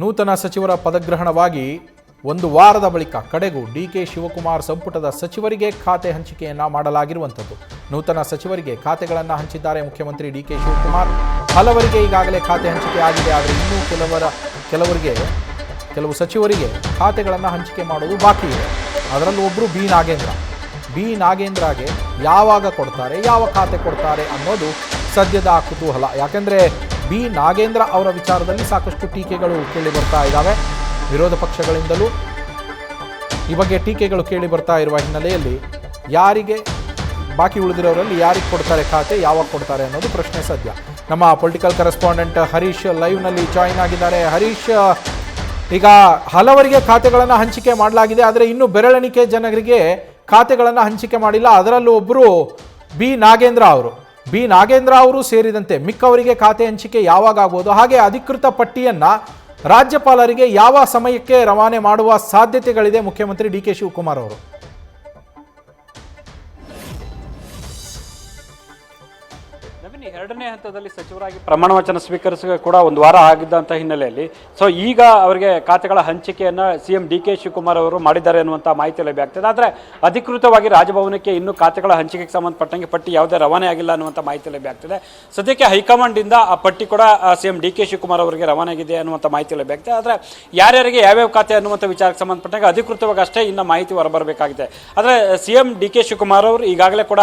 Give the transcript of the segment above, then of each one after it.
ನೂತನ ಸಚಿವರ ಪದಗ್ರಹಣವಾಗಿ ಒಂದು ವಾರದ ಬಳಿಕ ಕಡೆಗೂ ಡಿಕೆ ಶಿವಕುಮಾರ್ ಸಂಪುಟದ ಸಚಿವರಿಗೆ ಖಾತೆ ಹಂಚಿಕೆಯನ್ನ ಮಾಡಲಾಗಿರುವಂಥದ್ದು. ನೂತನ ಸಚಿವರಿಗೆ ಖಾತೆಗಳನ್ನು ಹಂಚಿದ್ದಾರೆ ಮುಖ್ಯಮಂತ್ರಿ ಡಿಕೆ ಶಿವಕುಮಾರ್. ಹಲವರಿಗೆ ಈಗಾಗಲೇ ಖಾತೆ ಹಂಚಿಕೆ ಆಗಿದೆ. ಆದರೆ ಇನ್ನೂ ಕೆಲವು ಸಚಿವರಿಗೆ ಖಾತೆಗಳನ್ನು ಹಂಚಿಕೆ ಮಾಡೋದು ಬಾಕಿ ಇದೆ. ಅದರಲ್ಲೂ ಒಬ್ಬರು ಬಿ ನಾಗೇಂದ್ರಗೆ ಯಾವಾಗ ಕೊಡ್ತಾರೆ, ಯಾವ ಖಾತೆ ಕೊಡ್ತಾರೆ ಅನ್ನೋದು ಸದ್ಯದ ಕುತೂಹಲ. ಯಾಕೆಂದರೆ ಬಿ ನಾಗೇಂದ್ರ ಅವರ ವಿಚಾರದಲ್ಲಿ ಸಾಕಷ್ಟು ಟೀಕೆಗಳು ಕೇಳಿ ಬರ್ತಾ ಇದ್ದಾವೆ. ವಿರೋಧ ಪಕ್ಷಗಳಿಂದಲೂ ಈ ಬಗ್ಗೆ ಟೀಕೆಗಳು ಕೇಳಿ ಬರ್ತಾ ಇರುವ ಹಿನ್ನೆಲೆಯಲ್ಲಿ ಯಾರಿಗೆ ಬಾಕಿ ಉಳಿದಿರೋರಲ್ಲಿ ಯಾರಿಗೆ ಕೊಡ್ತಾರೆ ಖಾತೆ, ಯಾವಾಗ ಕೊಡ್ತಾರೆ ಅನ್ನೋದು ಪ್ರಶ್ನೆ ಸದ್ಯ. ನಮ್ಮ ಪೊಲಿಟಿಕಲ್ ಕರೆಸ್ಪಾಂಡೆಂಟ್ ಹರೀಶ್ ಲೈವ್ನಲ್ಲಿ ಜಾಯಿನ್ ಆಗಿದ್ದಾರೆ. ಹರೀಶ್, ಈಗ ಹಲವರಿಗೆ ಖಾತೆಗಳನ್ನು ಹಂಚಿಕೆ ಮಾಡಲಾಗಿದೆ, ಆದರೆ ಇನ್ನು ಬೆರಳೆಣಿಕೆ ಜನರಿಗೆ ಖಾತೆಗಳನ್ನು ಹಂಚಿಕೆ ಮಾಡಿಲ್ಲ. ಅದರಲ್ಲೂ ಒಬ್ಬರು ಬಿ ನಾಗೇಂದ್ರ ಅವರು ಸೇರಿದಂತೆ ಮಿಕ್ಕವರಿಗೆ ಖಾತೆ ಹಂಚಿಕೆ ಯಾವಾಗ ಆಗ್ಬೋದು, ಹಾಗೆ ಅಧಿಕೃತ ಪಟ್ಟಿಯನ್ನು ರಾಜ್ಯಪಾಲರಿಗೆ ಯಾವ ಸಮಯಕ್ಕೆ ರವಾನೆ ಮಾಡುವ ಸಾಧ್ಯತೆಗಳಿದೆ ಮುಖ್ಯಮಂತ್ರಿ ಡಿ ಕೆ ಶಿವಕುಮಾರ್ ಅವರು? ಎರಡನೇ ಹಂತದಲ್ಲಿ ಸಚಿವರಾಗಿ ಪ್ರಮಾಣ ವಚನ ಸ್ವೀಕರಿಸ ಕೂಡ ಒಂದು ವಾರ ಆಗಿದ್ದಂಥ ಹಿನ್ನೆಲೆಯಲ್ಲಿ ಈಗ ಅವರಿಗೆ ಖಾತೆಗಳ ಹಂಚಿಕೆಯನ್ನು ಸಿಎಂ ಡಿ ಕೆ ಶಿವಕುಮಾರ್ ಅವರು ಮಾಡಿದ್ದಾರೆ ಅನ್ನುವಂಥ ಮಾಹಿತಿ ಲಭ್ಯ. ಆದರೆ ಅಧಿಕೃತವಾಗಿ ರಾಜಭವನಕ್ಕೆ ಇನ್ನೂ ಖಾತೆಗಳ ಹಂಚಿಕೆಗೆ ಸಂಬಂಧಪಟ್ಟಂಗೆ ಪಟ್ಟಿ ಯಾವುದೇ ರವಾನೆ ಆಗಿಲ್ಲ ಅನ್ನುವಂಥ ಮಾಹಿತಿ ಲಭ್ಯ. ಸದ್ಯಕ್ಕೆ ಹೈಕಮಾಂಡ್ ಇಂದ ಆ ಪಟ್ಟಿ ಕೂಡ ಸಿಎಂ ಡಿ ಕೆ ಶಿವಕುಮಾರ್ ಅವರಿಗೆ ರವಾನೆ ಆಗಿದೆ ಅನ್ನುವಂಥ ಮಾಹಿತಿ ಲಭ್ಯ. ಆದರೆ ಯಾರ್ಯಾರಿಗೆ ಯಾವ್ಯಾವ ಖಾತೆ ಅನ್ನುವಂಥ ವಿಚಾರಕ್ಕೆ ಸಂಬಂಧಪಟ್ಟಂಗೆ ಅಧಿಕೃತವಾಗಿ ಅಷ್ಟೇ ಇನ್ನು ಮಾಹಿತಿ ಹೊರಬರಬೇಕಾಗಿದೆ. ಆದರೆ ಸಿಎಂ ಡಿ ಕೆ ಶಿವಕುಮಾರ್ ಅವರು ಈಗಾಗಲೇ ಕೂಡ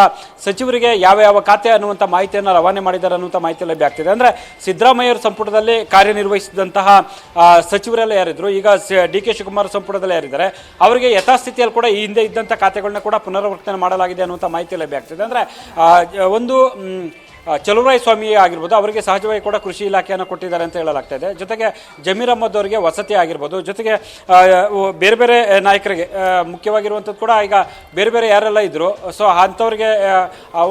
ಸಚಿವರಿಗೆ ಯಾವ ಖಾತೆ ಅನ್ನುವಂಥ ಮಾಹಿತಿಯನ್ನು ರವಾನೆ ಮಾಡಿದ್ದಾರೆ ಅನ್ನುವಂಥ ಮಾಹಿತಿ ಲಭ್ಯ ಆಗ್ತಿದೆ. ಅಂದ್ರೆ ಸಿದ್ದರಾಮಯ್ಯ ಸಂಪುಟದಲ್ಲಿ ಕಾರ್ಯನಿರ್ವಹಿಸಿದಂತಹ ಸಚಿವರೆಲ್ಲ ಯಾರಿದ್ರು, ಈಗ ಡಿ ಕೆ ಶಿವಕುಮಾರ್ ಸಂಪುಟದಲ್ಲಿ ಯಾರಿದ್ದಾರೆ ಅವರಿಗೆ ಯಥಾಸ್ಥಿತಿಯಲ್ಲಿ ಕೂಡ ಈ ಹಿಂದೆ ಇದ್ದಂಥ ಖಾತೆಗಳನ್ನ ಕೂಡ ಪುನರಾವರ್ತನೆ ಮಾಡಲಾಗಿದೆ ಅನ್ನುವಂಥ ಮಾಹಿತಿ ಲಭ್ಯ ಆಗ್ತಿದೆ. ಅಂದ್ರೆ ಒಂದು ಚಲುವರಾಯ ಸ್ವಾಮಿ ಆಗಿರ್ಬೋದು, ಅವರಿಗೆ ಸಹಜವಾಗಿ ಕೂಡ ಕೃಷಿ ಇಲಾಖೆಯನ್ನು ಕೊಟ್ಟಿದ್ದಾರೆ ಅಂತ ಹೇಳಲಾಗ್ತಾ ಇದೆ. ಜೊತೆಗೆ ಜಮೀರ್ ಅಹ್ಮದ್ ಅವರಿಗೆ ವಸತಿ ಆಗಿರ್ಬೋದು, ಜೊತೆಗೆ ಬೇರೆ ಬೇರೆ ನಾಯಕರಿಗೆ ಮುಖ್ಯವಾಗಿರುವಂಥದ್ದು ಕೂಡ ಈಗ ಬೇರೆ ಯಾರೆಲ್ಲ ಇದ್ರು, ಸೊ ಅಂಥವ್ರಿಗೆ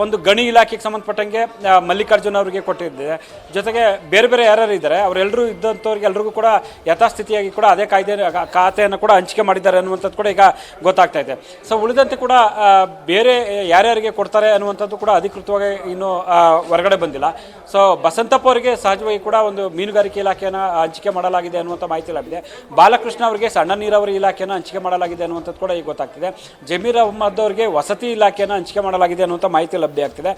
ಒಂದು ಗಣಿ ಇಲಾಖೆಗೆ ಸಂಬಂಧಪಟ್ಟಂಗೆ ಮಲ್ಲಿಕಾರ್ಜುನ್ ಅವರಿಗೆ ಕೊಟ್ಟಿದ್ದೆ. ಜೊತೆಗೆ ಬೇರೆ ಯಾರ್ಯಾರು ಇದ್ದಾರೆ ಅವರೆಲ್ಲರೂ ಇದ್ದಂಥವ್ರಿಗೆ ಎಲ್ರಿಗೂ ಕೂಡ ಯಥಾಸ್ಥಿತಿಯಾಗಿ ಕೂಡ ಅದೇ ಖಾತೆಯನ್ನು ಕೂಡ ಹಂಚಿಕೆ ಮಾಡಿದ್ದಾರೆ ಅನ್ನುವಂಥದ್ದು ಕೂಡ ಈಗ ಗೊತ್ತಾಗ್ತಾ ಇದೆ. ಸೊ ಉಳಿದಂತೆ ಕೂಡ ಬೇರೆ ಯಾರ್ಯಾರಿಗೆ ಕೊಡ್ತಾರೆ ಅನ್ನುವಂಥದ್ದು ಕೂಡ ಅಧಿಕೃತವಾಗಿ ಇನ್ನು ಹೊರಗಡೆ ಬಂದಿಲ್ಲ. ಸೊ ಬಸಂತಪ್ಪ ಅವರಿಗೆ ಸಹಜವಾಗಿ ಕೂಡ ಒಂದು ಮೀನುಗಾರಿಕೆ ಇಲಾಖೆಯನ್ನು ಹಂಚಿಕೆ ಮಾಡಲಾಗಿದೆ ಅನ್ನುವಂಥ ಮಾಹಿತಿ ಲಭ್ಯ. ಬಾಲಕೃಷ್ಣ ಅವರಿಗೆ ಸಣ್ಣ ನೀರಾವರಿ ಇಲಾಖೆಯನ್ನು ಹಂಚಿಕೆ ಮಾಡಲಾಗಿದೆ ಅನ್ನುವಂಥದ್ದು ಕೂಡ ಈಗ ಗೊತ್ತಾಗ್ತಿದೆ. ಜಮೀರ್ ಅಹ್ಮದ್ ಅವರಿಗೆ ವಸತಿ ಇಲಾಖೆಯನ್ನು ಹಂಚಿಕೆ ಮಾಡಲಾಗಿದೆ ಅನ್ನುವಂಥ ಮಾಹಿತಿ ಲಭ್ಯ ಆಗ್ತಿದೆ.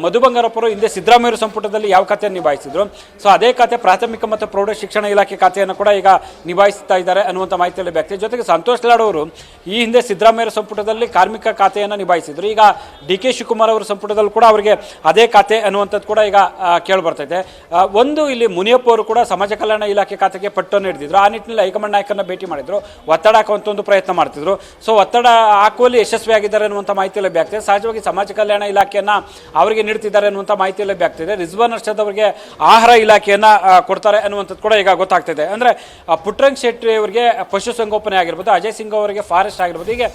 ಮಧು ಬಂಗಾರಪ್ಪ ಅವರು ಹಿಂದೆ ಸಿದ್ದರಾಮಯ್ಯ ಸಂಪುಟದಲ್ಲಿ ಯಾವ ಖಾತೆಯನ್ನು ನಿಭಾಯಿಸಿದ್ರು, ಸೊ ಅದೇ ಖಾತೆ ಪ್ರಾಥಮಿಕ ಮತ್ತು ಪ್ರೌಢ ಶಿಕ್ಷಣ ಇಲಾಖೆ ಖಾತೆಯನ್ನು ಕೂಡ ಈಗ ನಿಭಾಯಿಸ್ತಾ ಇದ್ದಾರೆ ಅನ್ನುವಂಥ ಮಾಹಿತಿ ಲಭ್ಯ ಆಗ್ತಿದೆ. ಜೊತೆಗೆ ಸಂತೋಷ್ ಲಾಡ್ ಅವರು ಈ ಹಿಂದೆ ಸಿದ್ದರಾಮಯ್ಯ ಸಂಪುಟದಲ್ಲಿ ಕಾರ್ಮಿಕ ಖಾತೆಯನ್ನು ನಿಭಾಯಿಸಿದ್ರು. ಈಗ ಡಿ ಕೆ ಶಿವಕುಮಾರ್ ಅವರ ಸಂಪುಟದಲ್ಲಿ ಕೂಡ ಅವರಿಗೆ ಅದೇ ಖಾತೆ ಅನ್ನುವಂಥದ್ದು ಕೂಡ ಈಗ ಕೇಳಿ ಬರ್ತೈತೆ. ಒಂದು ಇಲ್ಲಿ ಮುನಿಯಪ್ಪ ಅವರು ಕೂಡ ಸಮಾಜ ಕಲ್ಯಾಣ ಇಲಾಖೆ ಖಾತೆಗೆ ಪಟ್ಟನ್ನು ಹಿಡಿದಿದ್ರು. ಆ ನಿಟ್ಟಿನಲ್ಲಿ ಹೈಕಮಾಂಡ್ ನಾಯಕರನ್ನ ಭೇಟಿ ಮಾಡಿದ್ರು, ಒತ್ತಡ ಹಾಕುವಂಥ ಒಂದು ಪ್ರಯತ್ನ ಮಾಡ್ತಿದ್ರು. ಸೊ ಒತ್ತಡ ಹಾಕುವಲ್ಲಿ ಯಶಸ್ವಿಯಾಗಿದ್ದಾರೆ ಅನ್ನುವಂಥ ಮಾಹಿತಿ ಲಭ್ಯ ಆಗ್ತಿದೆ. ಸಹಜವಾಗಿ ಸಮಾಜ ಕಲ್ಯಾಣ ಇಲಾಖೆಯನ್ನ ಅವರಿಗೆ ನೀಡ್ತಿದ್ದಾರೆ ಅನ್ನುವಂಥ ಮಾಹಿತಿ ಲಭ್ಯ ಆಗ್ತಿದೆ. ರಿಜ್ವಾನ್ ಅರ್ಷದ್ ಅವರಿಗೆ ಆಹಾರ ಇಲಾಖೆಯನ್ನ ಕೊಡ್ತಾರೆ ಅನ್ನುವಂಥದ್ದು ಕೂಡ ಈಗ ಗೊತ್ತಾಗ್ತಿದೆ. ಅಂದ್ರೆ ಪುಟ್ಟರಂಗ್ ಶೆಟ್ಟಿ ಅವರಿಗೆ ಪಶುಸಂಗೋಪನೆ ಆಗಿರ್ಬೋದು, ಅಜಯ್ ಸಿಂಗ್ ಅವರಿಗೆ ಫಾರೆಸ್ಟ್ ಆಗಿರ್ಬೋದು, ಹೀಗೆ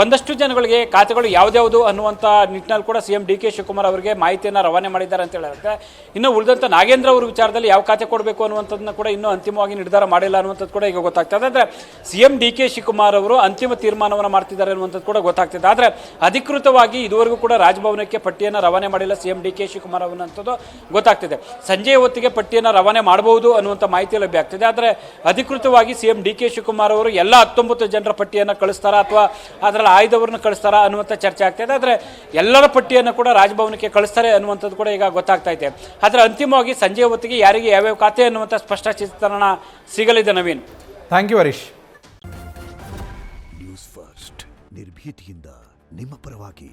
ಒಂದಷ್ಟು ಜನಗಳಿಗೆ ಖಾತೆಗಳು ಯಾವ್ದ್ಯಾವುದು ಅನ್ನುವಂಥ ನಿಟ್ಟಿನಲ್ಲಿ ಕೂಡ ಸಿಎಂ ಡಿ ಕೆ ಶಿವಕುಮಾರ್ ಅವರಿಗೆ ಮಾಹಿತಿಯನ್ನು ರವಾನೆ ಮಾಡಿದ್ದಾರೆ ಅಂತ ಹೇಳುತ್ತೆ. ಇನ್ನು ಉಳಿದಂಥ ನಾಗೇಂದ್ರ ಅವರ ವಿಚಾರದಲ್ಲಿ ಯಾವ ಖಾತೆ ಕೊಡಬೇಕು ಅನ್ನುವಂಥದ್ದನ್ನ ಕೂಡ ಇನ್ನೂ ಅಂತಿಮವಾಗಿ ನಿರ್ಧಾರ ಮಾಡಿಲ್ಲ ಅನ್ನುವಂಥದ್ದು ಕೂಡ ಈಗ ಗೊತ್ತಾಗ್ತದೆ. ಅಂದರೆ ಸಿಎಂ ಡಿ ಕೆ ಶಿವಕುಮಾರ್ ಅವರು ಅಂತಿಮ ತೀರ್ಮಾನವನ್ನು ಮಾಡ್ತಿದ್ದಾರೆ ಅನ್ನುವಂಥದ್ದು ಕೂಡ ಗೊತ್ತಾಗ್ತಿದೆ. ಆದರೆ ಅಧಿಕೃತವಾಗಿ ಇದುವರೆಗೂ ಕೂಡ ರಾಜಭವನಕ್ಕೆ ಪಟ್ಟಿಯನ್ನು ರವಾನೆ ಮಾಡಿಲ್ಲ ಸಿಎಂ ಡಿ ಕೆ ಶಿವಕುಮಾರ್ ಅನ್ನುವಂಥದ್ದು ಗೊತ್ತಾಗ್ತಿದೆ. ಸಂಜೆಯ ಹೊತ್ತಿಗೆ ಪಟ್ಟಿಯನ್ನು ರವಾನೆ ಮಾಡಬಹುದು ಅನ್ನುವಂಥ ಮಾಹಿತಿ ಲಭ್ಯ ಆಗ್ತಿದೆ. ಆದರೆ ಅಧಿಕೃತವಾಗಿ ಸಿಎಂ ಡಿ ಕೆ ಶಿವಕುಮಾರ್ ಅವರು ಎಲ್ಲ 19 ಜನರ ಪಟ್ಟಿಯನ್ನು ಕಳಿಸ್ತಾರಾ ಅಥವಾ ಅದರ ಆಯ್ದವ್ರನ್ನ ಕಳಿಸ್ತಾರ ಅನ್ನುವಂಥ ಚರ್ಚೆ ಆಗ್ತಾ ಇದೆ. ಆದರೆ ಎಲ್ಲರ ಪಟ್ಟಿಯನ್ನು ಕೂಡ ರಾಜಭವನಕ್ಕೆ ಕಳಿಸ್ತಾರೆ ಅನ್ನುವಂಥದ್ದು ಕೂಡ ಈಗ ಗೊತ್ತಾಗ್ತಾ ಇದೆ. ಆದರೆ ಅಂತಿಮವಾಗಿ ಸಂಜೆ ಹೊತ್ತಿಗೆ ಯಾರಿಗೆ ಯಾವ್ಯಾವ ಖಾತೆ ಅನ್ನುವಂಥ ಸ್ಪಷ್ಟ ಚಿತ್ರಣ ಸಿಗಲಿದೆ. Naveen, thank you Harish. News first ನಿರ್ಭೀತಿಯಿಂದ ನಿಮ್ಮ ಪರವಾಗಿ.